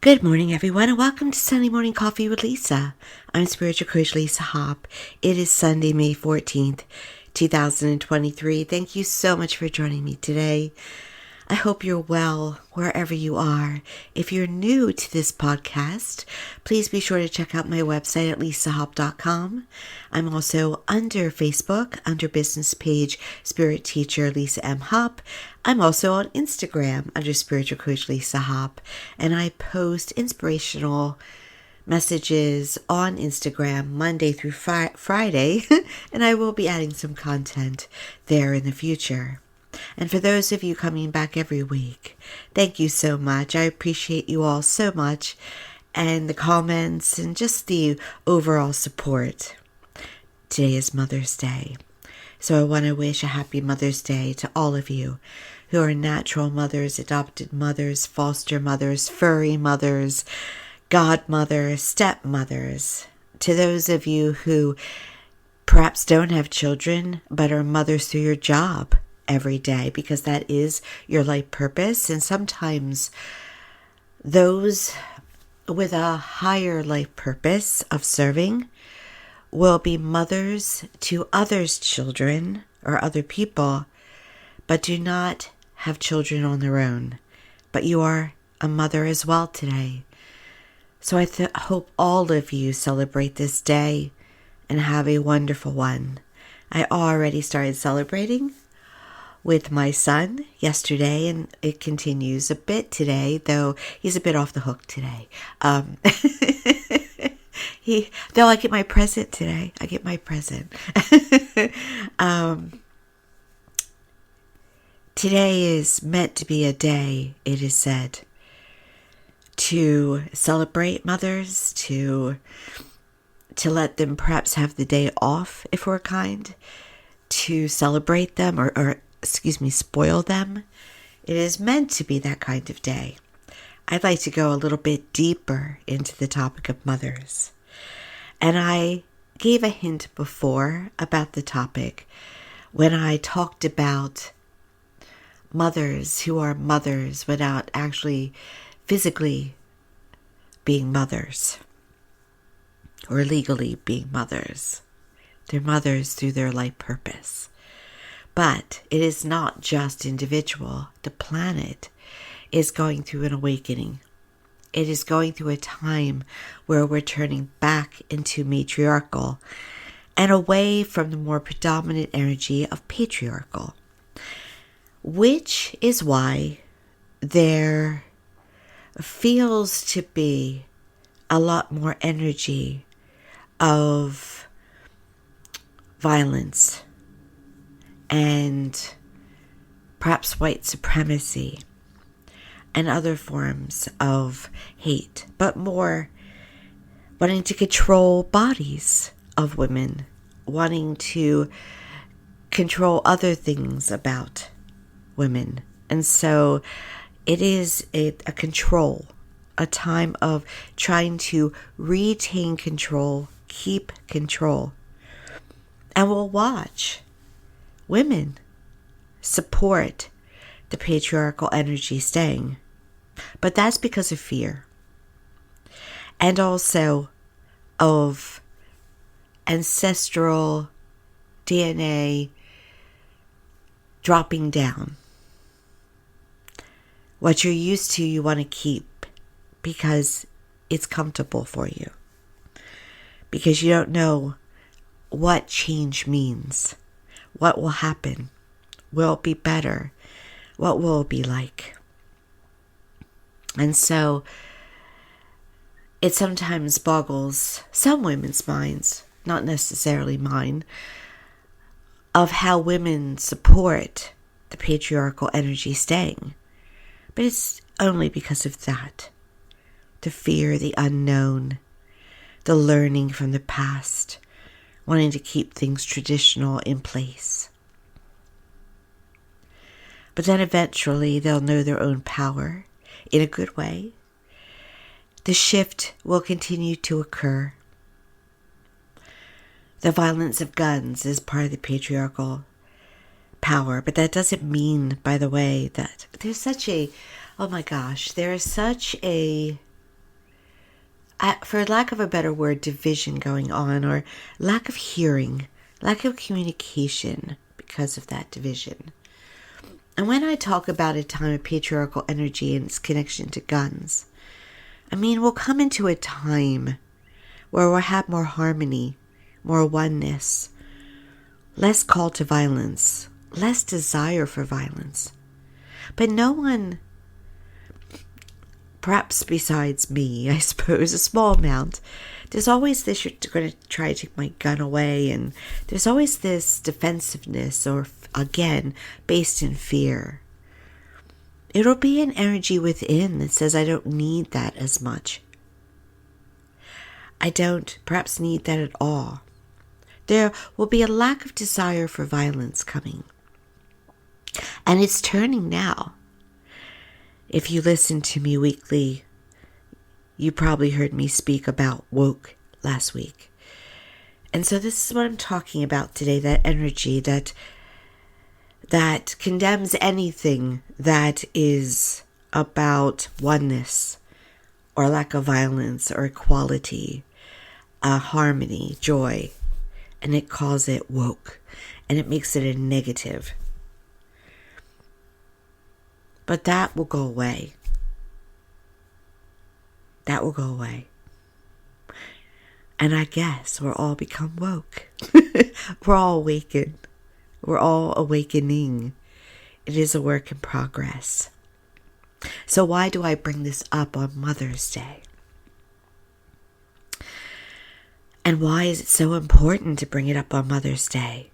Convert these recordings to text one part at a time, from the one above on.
Good morning, everyone, and welcome to Sunday Morning Coffee with Lisa. I'm Spiritual Coach Lisa Hop. It is Sunday, May 14th, 2023. Thank you so much for joining me today. I hope you're well wherever you are. If you're new to this podcast, please be sure to check out my website at lisahop.com. I'm also under Facebook, under business page Spirit Teacher Lisa M. Hop. I'm also on Instagram under Spiritual Coach Lisa Hop, and I post inspirational messages on Instagram Monday through Friday, and I will be adding some content there in the future. And for those of you coming back every week, thank you so much. I appreciate you all so much, and the comments and just the overall support. Today is Mother's Day, so I want to wish a happy Mother's Day to all of you who are natural mothers, adopted mothers, foster mothers, furry mothers, godmothers, stepmothers. To those of you who perhaps don't have children but are mothers through your job every day, because that is your life purpose. And sometimes those with a higher life purpose of serving will be mothers to others' children or other people, but do not have children on their own. But you are a mother as well today. So I hope all of you celebrate this day and have a wonderful one. I already started celebrating with my son yesterday, and it continues a bit today, though he's a bit off the hook today. Though I get my present today. I get my present. Today is meant to be a day, it is said, to celebrate mothers, to let them perhaps have the day off if we're kind, to celebrate them or spoil them. It is meant to be that kind of day. I'd like to go a little bit deeper into the topic of mothers. And I gave a hint before about the topic when I talked about mothers who are mothers without actually physically being mothers or legally being mothers. They're mothers through their life purpose. But it is not just individual. The planet is going through an awakening. It is going through a time where we're turning back into matriarchal and away from the more predominant energy of patriarchal, which is why there feels to be a lot more energy of violence and perhaps white supremacy and other forms of hate, but more wanting to control bodies of women, wanting to control other things about women. And so it is a control, a time of trying to retain control, keep control. And we'll watch women support the patriarchal energy staying. But that's because of fear. And also of ancestral DNA dropping down. What you're used to, you want to keep because it's comfortable for you. Because you don't know what change means. What will happen? Will it be better? What will it be like? And so it sometimes boggles some women's minds, not necessarily mine, of how women support the patriarchal energy staying. But it's only because of that. The fear, the unknown, the learning from the past, wanting to keep things traditional in place. But then eventually they'll know their own power in a good way. The shift will continue to occur. The violence of guns is part of the patriarchal power, but that doesn't mean, by the way, that there's such a for lack of a better word, division going on, or lack of hearing, lack of communication because of that division. And when I talk about a time of patriarchal energy and its connection to guns, I mean, we'll come into a time where we'll have more harmony, more oneness, less call to violence, less desire for violence. But no one, perhaps besides me, I suppose, a small amount, there's always this, you're going to try to take my gun away, and there's always this defensiveness, or again, based in fear. It'll be an energy within that says, I don't need that as much. I don't perhaps need that at all. There will be a lack of desire for violence coming. And it's turning now. If you listen to me weekly, you probably heard me speak about woke last week. And so this is what I'm talking about today, that energy that condemns anything that is about oneness or lack of violence or equality, harmony, joy, and it calls it woke, and it makes it a negative. But that will go away. That will go away. And I guess we'll all become woke. We're all awakened. We're all awakening. It is a work in progress. So why do I bring this up on Mother's Day? And why is it so important to bring it up on Mother's Day?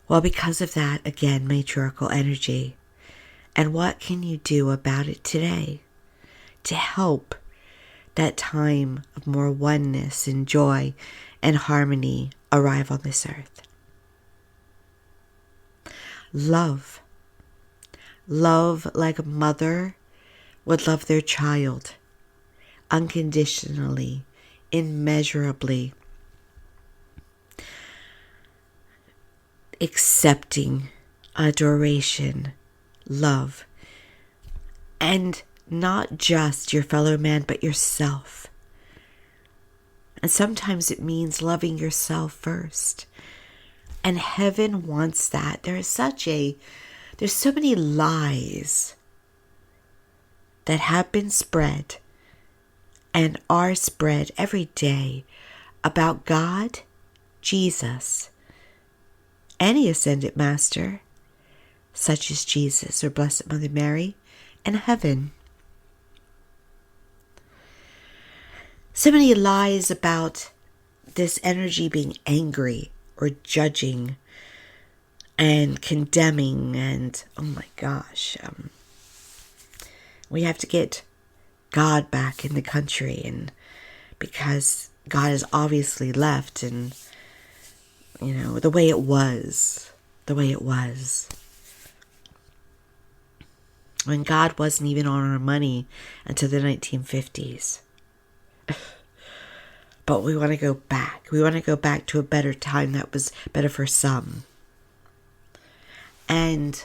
Well, because of that, again, matriarchal energy. And what can you do about it today to help that time of more oneness and joy and harmony arrive on this earth? Love. Love like a mother would love their child, unconditionally, immeasurably, accepting, adoration, love, and not just your fellow man, but yourself. And sometimes it means loving yourself first. And heaven wants that. There's so many lies that have been spread and are spread every day about God, Jesus, any ascended master, such as Jesus or Blessed Mother Mary, and heaven. So many lies about this energy being angry or judging and condemning, and oh my gosh, we have to get God back in the country, and because God is obviously left, and the way it was when God wasn't even on our money until the 1950s. But we want to go back. We want to go back to a better time that was better for some. And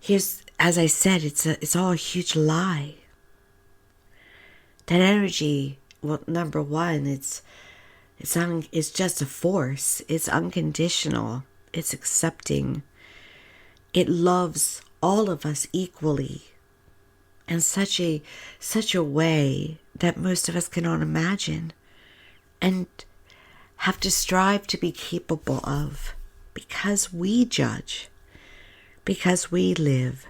here's, as I said, it's all a huge lie. That energy, well, number one, it's just a force. It's unconditional. It's accepting. It loves all of us equally, in such a way that most of us cannot imagine and have to strive to be capable of, because we judge, because we live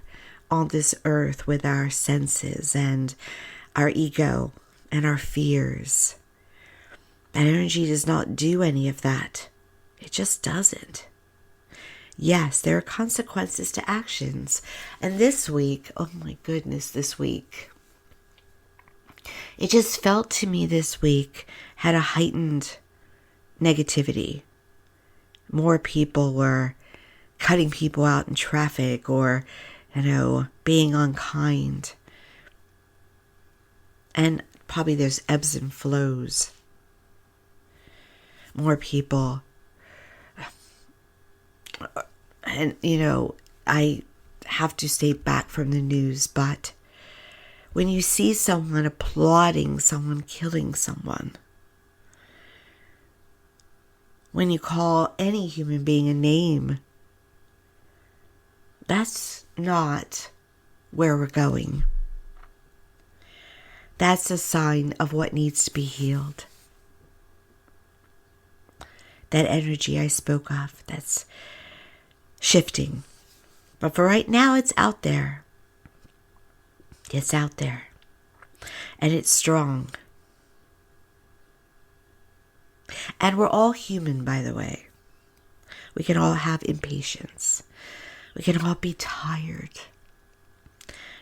on this earth with our senses and our ego and our fears. That energy does not do any of that. It just doesn't. Yes, there are consequences to actions. And this week, oh my goodness, it just felt to me this week had a heightened negativity. More people were cutting people out in traffic, or, being unkind. And probably there's ebbs and flows. More people. And, I have to stay back from the news, but When you see someone applauding someone killing someone, when you call any human being a name, that's not where we're going. That's a sign of what needs to be healed. That energy I spoke of, that's shifting. But for right now, it's out there. It's out there. And it's strong. And we're all human, by the way. We can all have impatience. We can all be tired.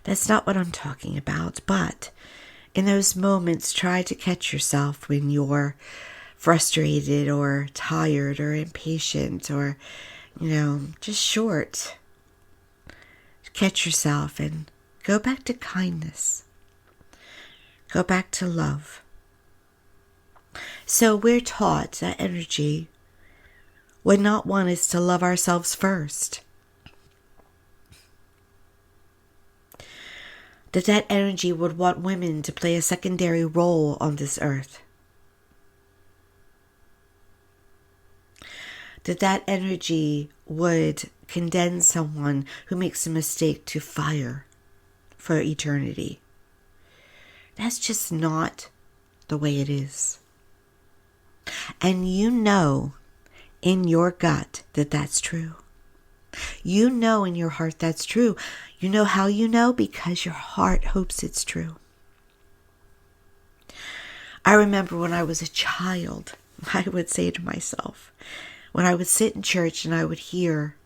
That's not what I'm talking about. But in those moments, try to catch yourself when you're frustrated or tired or impatient or, just short. Catch yourself and go back to kindness. Go back to love. So we're taught that energy would not want us to love ourselves first. That energy would want women to play a secondary role on this earth. That energy would condemn someone who makes a mistake to fire for eternity. That's just not the way it is. And you know in your gut that that's true. You know in your heart that's true. You know how you know? Because your heart hopes it's true. I remember when I was a child, I would say to myself, when I would sit in church and I would hear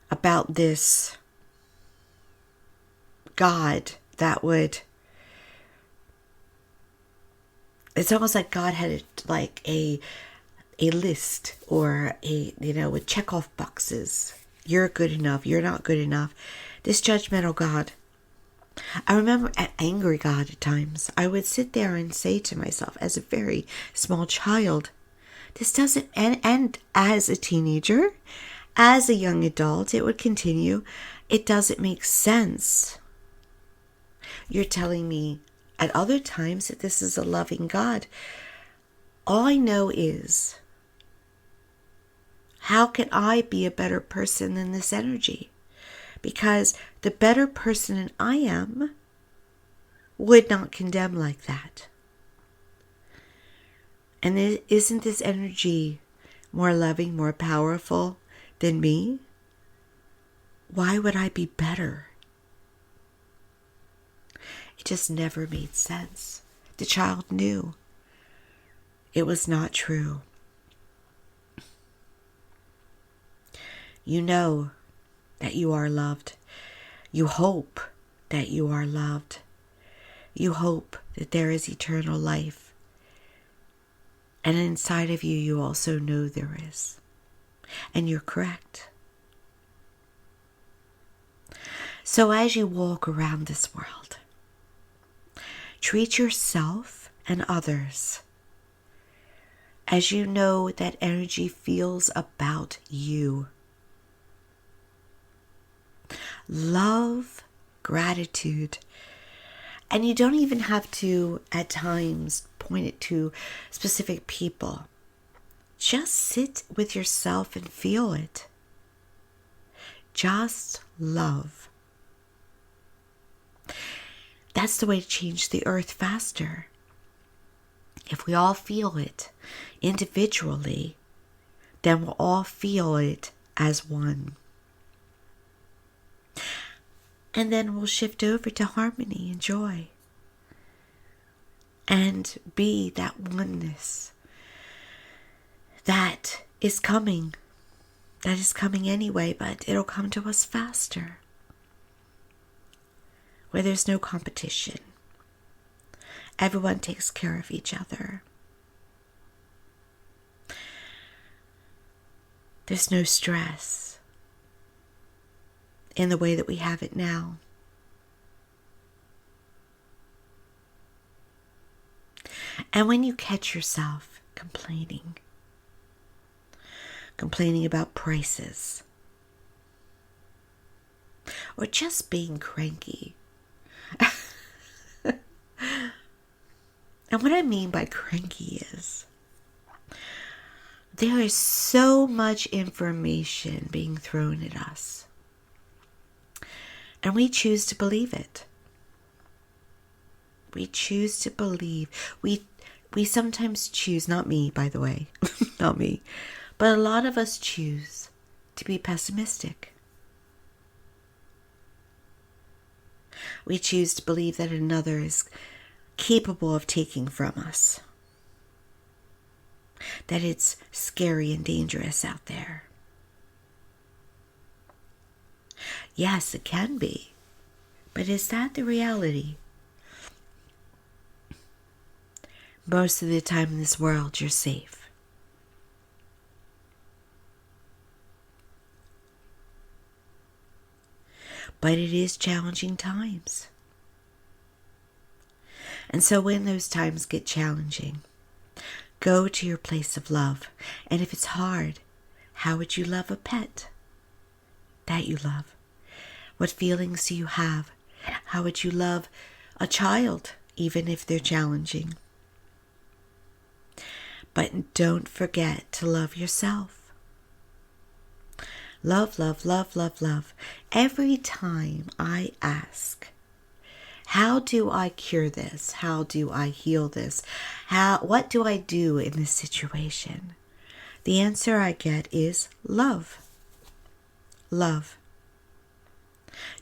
about this God that would, it's almost like God had a list or would check off boxes. You're good enough. You're not good enough. This judgmental God. I remember an angry God at times. I would sit there and say to myself as a very small child, this doesn't, and as a teenager, as a young adult, it would continue. It doesn't make sense. You're telling me at other times that this is a loving God. All I know is, how can I be a better person than this energy? Because the better person than I am would not condemn like that. And isn't this energy more loving, more powerful than me? Why would I be better? It just never made sense. The child knew it was not true. You know that you are loved. You hope that you are loved. You hope that there is eternal life. And inside of you, you also know there is. And you're correct. So as you walk around this world, treat yourself and others as you know that energy feels about you. Love, gratitude. And you don't even have to, at times, point it to specific people. Just sit with yourself and feel it. Just love. That's the way to change the earth faster. If we all feel it individually, then we'll all feel it as one. And then we'll shift over to harmony and joy. And be that oneness that is coming. That is coming anyway, but it'll come to us faster. Where there's no competition. Everyone takes care of each other. There's no stress in the way that we have it now. And when you catch yourself complaining about prices, or just being cranky, And what I mean by cranky is there is so much information being thrown at us, and we choose to believe it. We choose to believe. We sometimes choose, not me, by the way, not me, but a lot of us choose to be pessimistic. We choose to believe that another is capable of taking from us, that it's scary and dangerous out there. Yes, it can be, but is that the reality? Most of the time in this world, you're safe. But it is challenging times. And so when those times get challenging, go to your place of love. And if it's hard, how would you love a pet that you love? What feelings do you have? How would you love a child, even if they're challenging? But don't forget to love yourself. Love, love, love, love, love. Every time I ask, how do I cure this? How do I heal this? What do I do in this situation? The answer I get is love. Love.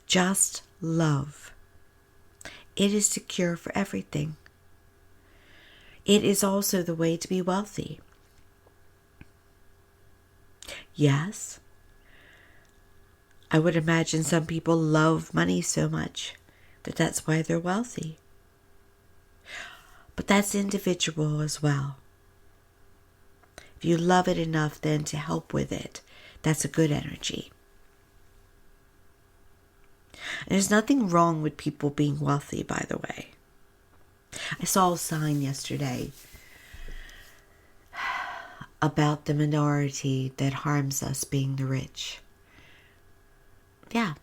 Just love. It is the cure for everything. It is also the way to be wealthy. Yes, I would imagine some people love money so much that that's why they're wealthy. But that's individual as well. If you love it enough then to help with it, that's a good energy. And there's nothing wrong with people being wealthy, by the way. I saw a sign yesterday about the minority that harms us being the rich. Yeah,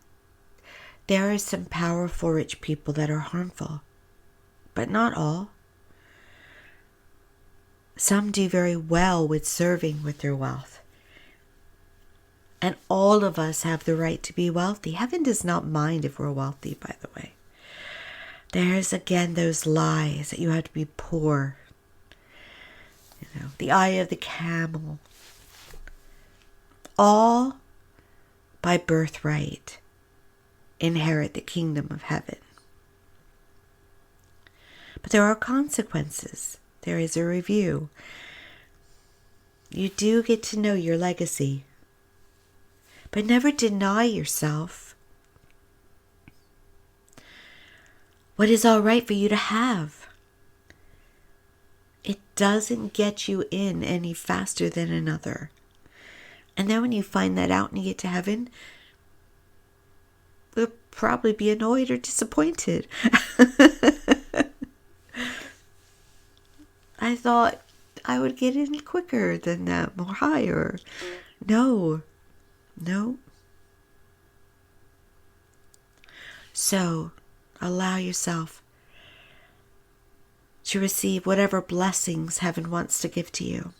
there are some powerful rich people that are harmful, but not all. Some do very well with serving with their wealth. And all of us have the right to be wealthy. Heaven does not mind if we're wealthy, by the way. There's again those lies that you have to be poor. You know, the eye of the camel. All by birthright inherit the kingdom of heaven. But there are consequences. There is a review. You do get to know your legacy. But never deny yourself what is all right for you to have. It doesn't get you in any faster than another. And then when you find that out and you get to heaven, you'll probably be annoyed or disappointed. I thought I would get in quicker than that, more higher. No. So, allow yourself to receive whatever blessings heaven wants to give to you.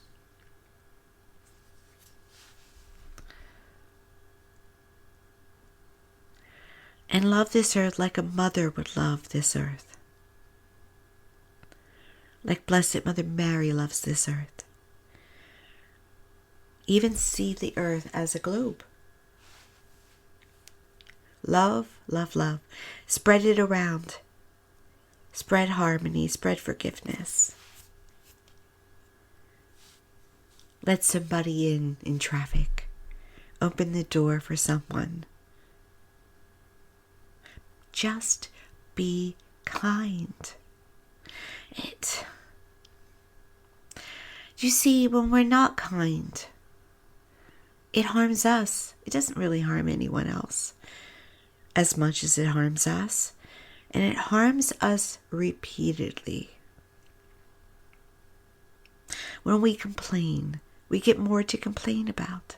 And love this earth like a mother would love this earth. Like Blessed Mother Mary loves this earth. Even see the earth as a globe. Love, love, love. Spread it around. Spread harmony, spread forgiveness. Let somebody in traffic. Open the door for someone. Just be kind. You see, when we're not kind, it harms us. It doesn't really harm anyone else as much as it harms us. And it harms us repeatedly. When we complain, we get more to complain about.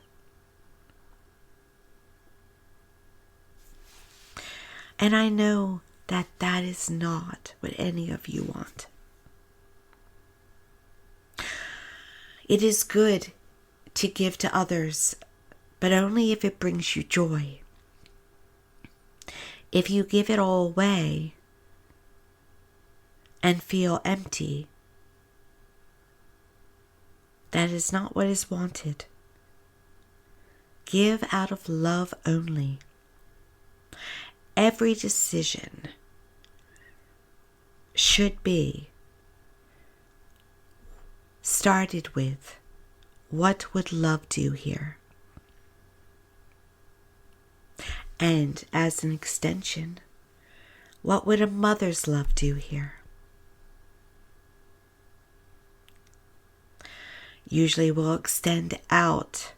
And I know that that is not what any of you want. It is good to give to others, but only if it brings you joy. If you give it all away and feel empty, that is not what is wanted. Give out of love only. Every decision should be started with, what would love do here? And as an extension, what would a mother's love do here? Usually we'll extend out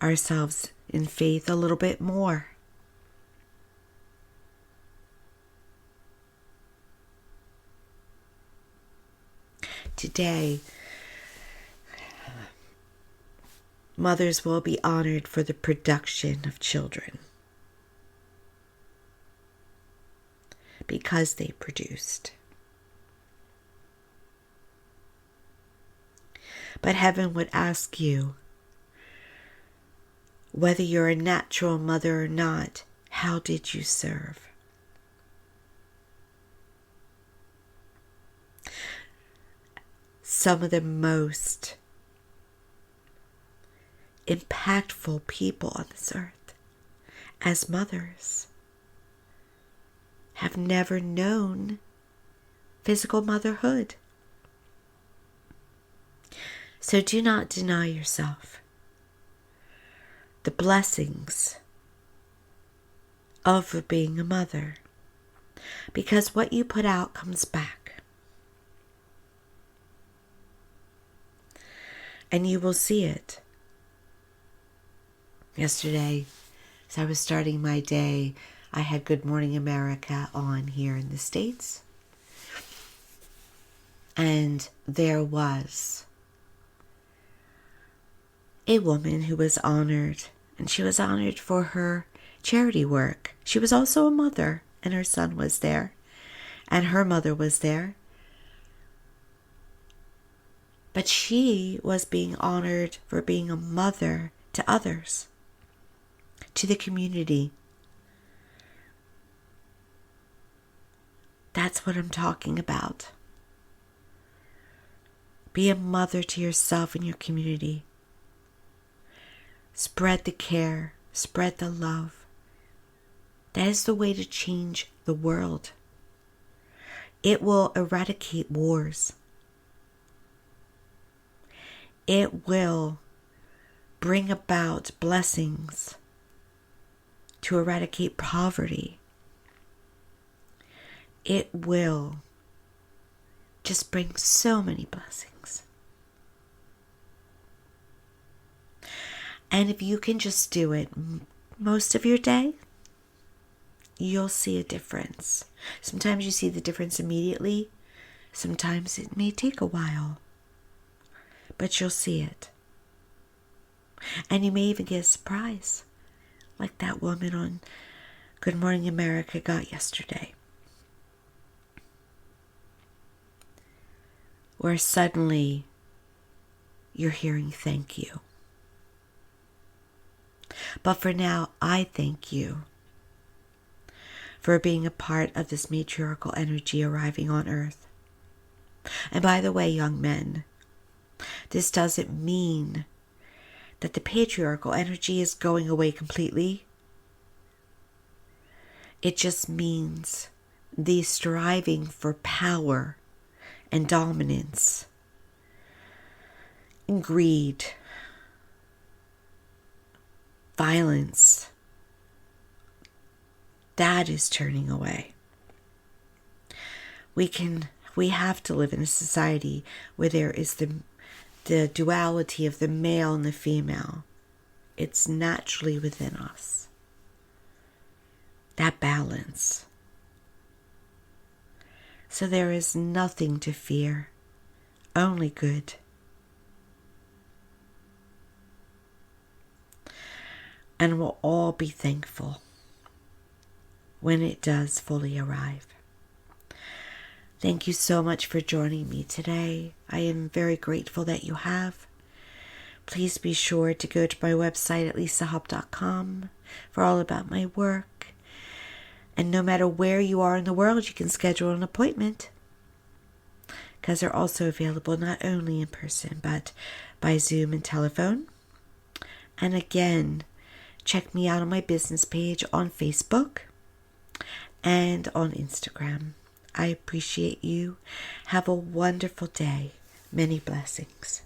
ourselves in faith a little bit more. Today, mothers will be honored for the production of children because they produced. But heaven would ask you, whether you're a natural mother or not, how did you serve? Some of the most impactful people on this earth as mothers have never known physical motherhood. So do not deny yourself the blessings of being a mother, because what you put out comes back. And you will see it. Yesterday, as I was starting my day, I had Good Morning America on here in the States. And there was a woman who was honored, and she was honored for her charity work. She was also a mother, and her son was there, and her mother was there. But she was being honored for being a mother to others, to the community. That's what I'm talking about. Be a mother to yourself and your community. Spread the care, spread the love. That is the way to change the world. It will eradicate wars. It will bring about blessings to eradicate poverty. It will just bring so many blessings. And if you can just do it most of your day, you'll see a difference. Sometimes you see the difference immediately. Sometimes it may take a while. But you'll see it. And you may even get a surprise, like that woman on Good Morning America got yesterday, where suddenly you're hearing thank you. But for now, I thank you for being a part of this matriarchal energy arriving on earth. And by the way, young men, this doesn't mean that the patriarchal energy is going away completely. It just means the striving for power and dominance and greed, violence, that is turning away. We have to live in a society where there is the duality of the male and the female. It's naturally within us. That balance. So there is nothing to fear, only good. And we'll all be thankful when it does fully arrive. Thank you so much for joining me today. I am very grateful that you have. Please be sure to go to my website at lisahop.com for all about my work. And no matter where you are in the world, you can schedule an appointment, because they're also available not only in person, but by Zoom and telephone. And again, check me out on my business page on Facebook and on Instagram. I appreciate you. Have a wonderful day. Many blessings.